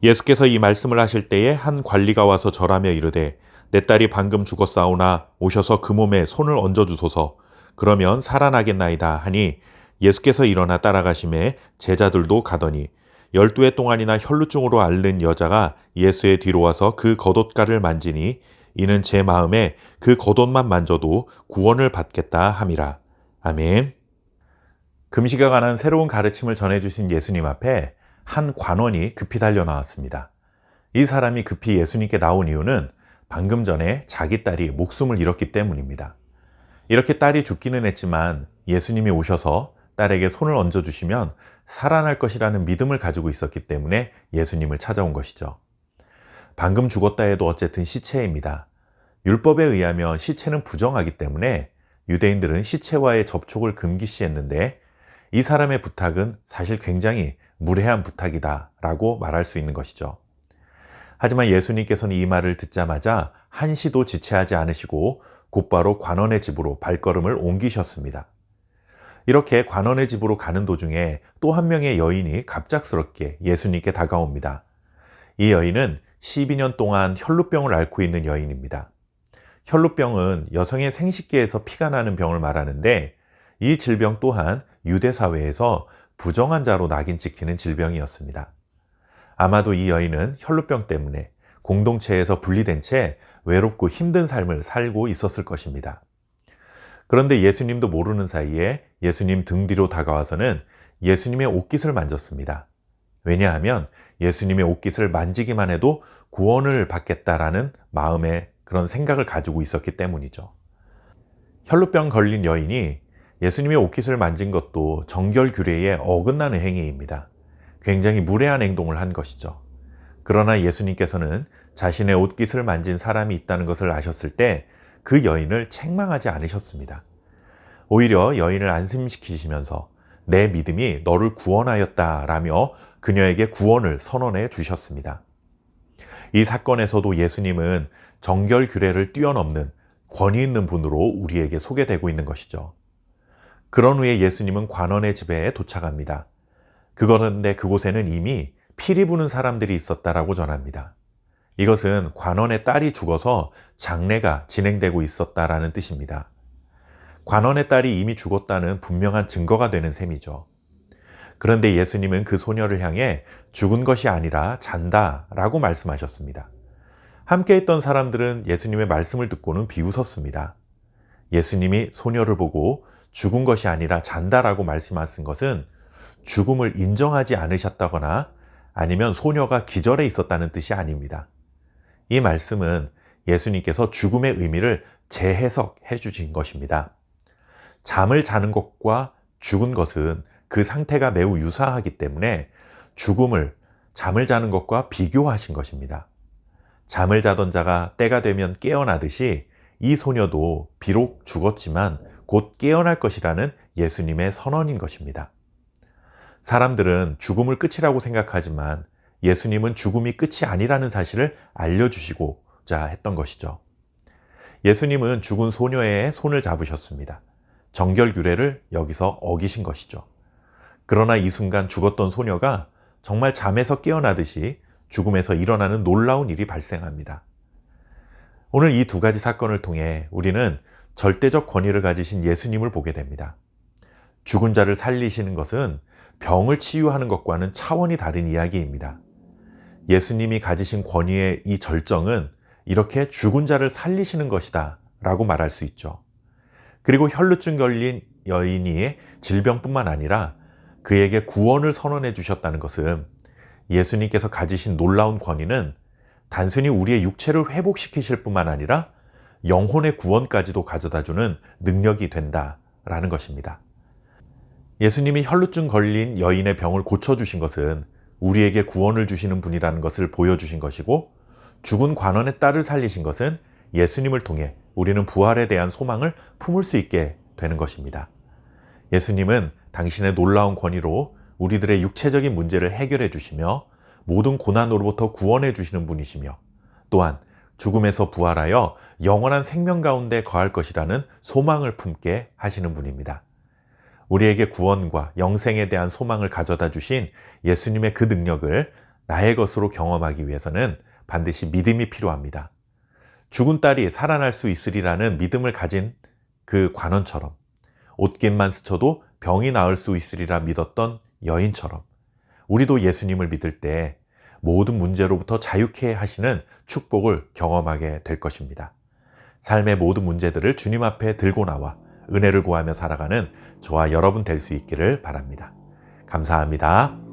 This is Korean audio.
예수께서 이 말씀을 하실 때에 한 관리가 와서 절하며 이르되 내 딸이 방금 죽었사오나 오셔서 그 몸에 손을 얹어 주소서 그러면 살아나겠나이다 하니 예수께서 일어나 따라가심에 제자들도 가더니 12해 동안이나 혈루증으로 앓는 여자가 예수의 뒤로 와서 그 겉옷가를 만지니 이는 제 마음에 그 겉옷만 만져도 구원을 받겠다 함이라. 아멘. 금식에 관한 새로운 가르침을 전해주신 예수님 앞에 한 관원이 급히 달려 나왔습니다. 이 사람이 급히 예수님께 나온 이유는 방금 전에 자기 딸이 목숨을 잃었기 때문입니다. 이렇게 딸이 죽기는 했지만 예수님이 오셔서 딸에게 손을 얹어주시면 살아날 것이라는 믿음을 가지고 있었기 때문에 예수님을 찾아온 것이죠. 방금 죽었다 해도 어쨌든 시체입니다. 율법에 의하면 시체는 부정하기 때문에 유대인들은 시체와의 접촉을 금기시했는데 이 사람의 부탁은 사실 굉장히 무례한 부탁이다 라고 말할 수 있는 것이죠. 하지만 예수님께서는 이 말을 듣자마자 한시도 지체하지 않으시고 곧바로 관원의 집으로 발걸음을 옮기셨습니다. 이렇게 관원의 집으로 가는 도중에 또 한 명의 여인이 갑작스럽게 예수님께 다가옵니다. 이 여인은 12년 동안 혈루병을 앓고 있는 여인입니다. 혈루병은 여성의 생식기에서 피가 나는 병을 말하는데 이 질병 또한 유대 사회에서 부정한 자로 낙인 찍히는 질병이었습니다. 아마도 이 여인은 혈루병 때문에 공동체에서 분리된 채 외롭고 힘든 삶을 살고 있었을 것입니다. 그런데 예수님도 모르는 사이에 예수님 등 뒤로 다가와서는 예수님의 옷깃을 만졌습니다. 왜냐하면 예수님의 옷깃을 만지기만 해도 구원을 받겠다라는 마음의 그런 생각을 가지고 있었기 때문이죠. 혈루병 걸린 여인이 예수님의 옷깃을 만진 것도 정결규례에 어긋나는 행위입니다. 굉장히 무례한 행동을 한 것이죠. 그러나 예수님께서는 자신의 옷깃을 만진 사람이 있다는 것을 아셨을 때 그 여인을 책망하지 않으셨습니다. 오히려 여인을 안심시키시면서 내 믿음이 너를 구원하였다라며 그녀에게 구원을 선언해 주셨습니다. 이 사건에서도 예수님은 정결규례를 뛰어넘는 권위 있는 분으로 우리에게 소개되고 있는 것이죠. 그런 후에 예수님은 관원의 집에 도착합니다. 그런데 그곳에는 이미 피리 부는 사람들이 있었다라고 전합니다. 이것은 관원의 딸이 죽어서 장례가 진행되고 있었다라는 뜻입니다. 관원의 딸이 이미 죽었다는 분명한 증거가 되는 셈이죠. 그런데 예수님은 그 소녀를 향해 죽은 것이 아니라 잔다라고 말씀하셨습니다. 함께 있던 사람들은 예수님의 말씀을 듣고는 비웃었습니다. 예수님이 소녀를 보고 죽은 것이 아니라 잔다라고 말씀하신 것은 죽음을 인정하지 않으셨다거나 아니면 소녀가 기절해 있었다는 뜻이 아닙니다. 이 말씀은 예수님께서 죽음의 의미를 재해석해 주신 것입니다. 잠을 자는 것과 죽은 것은 그 상태가 매우 유사하기 때문에 죽음을 잠을 자는 것과 비교하신 것입니다. 잠을 자던 자가 때가 되면 깨어나듯이 이 소녀도 비록 죽었지만 곧 깨어날 것이라는 예수님의 선언인 것입니다. 사람들은 죽음을 끝이라고 생각하지만 예수님은 죽음이 끝이 아니라는 사실을 알려주시고자 했던 것이죠. 예수님은 죽은 소녀의 손을 잡으셨습니다. 정결규례를 여기서 어기신 것이죠. 그러나 이 순간 죽었던 소녀가 정말 잠에서 깨어나듯이 죽음에서 일어나는 놀라운 일이 발생합니다. 오늘 이 두 가지 사건을 통해 우리는 절대적 권위를 가지신 예수님을 보게 됩니다. 죽은 자를 살리시는 것은 병을 치유하는 것과는 차원이 다른 이야기입니다. 예수님이 가지신 권위의 이 절정은 이렇게 죽은 자를 살리시는 것이다 라고 말할 수 있죠. 그리고 혈루증 걸린 여인이 질병뿐만 아니라 그에게 구원을 선언해 주셨다는 것은 예수님께서 가지신 놀라운 권위는 단순히 우리의 육체를 회복시키실 뿐만 아니라 영혼의 구원까지도 가져다주는 능력이 된다라는 것입니다. 예수님이 혈루증 걸린 여인의 병을 고쳐주신 것은 우리에게 구원을 주시는 분이라는 것을 보여주신 것이고 죽은 관원의 딸을 살리신 것은 예수님을 통해 우리는 부활에 대한 소망을 품을 수 있게 되는 것입니다. 예수님은 당신의 놀라운 권위로 우리들의 육체적인 문제를 해결해 주시며 모든 고난으로부터 구원해 주시는 분이시며 또한 죽음에서 부활하여 영원한 생명 가운데 거할 것이라는 소망을 품게 하시는 분입니다. 우리에게 구원과 영생에 대한 소망을 가져다 주신 예수님의 그 능력을 나의 것으로 경험하기 위해서는 반드시 믿음이 필요합니다. 죽은 딸이 살아날 수 있으리라는 믿음을 가진 그 관원처럼, 옷깃만 스쳐도 병이 나을 수 있으리라 믿었던 여인처럼, 우리도 예수님을 믿을 때 모든 문제로부터 자유케 하시는 축복을 경험하게 될 것입니다. 삶의 모든 문제들을 주님 앞에 들고 나와 은혜를 구하며 살아가는 저와 여러분 될 수 있기를 바랍니다. 감사합니다.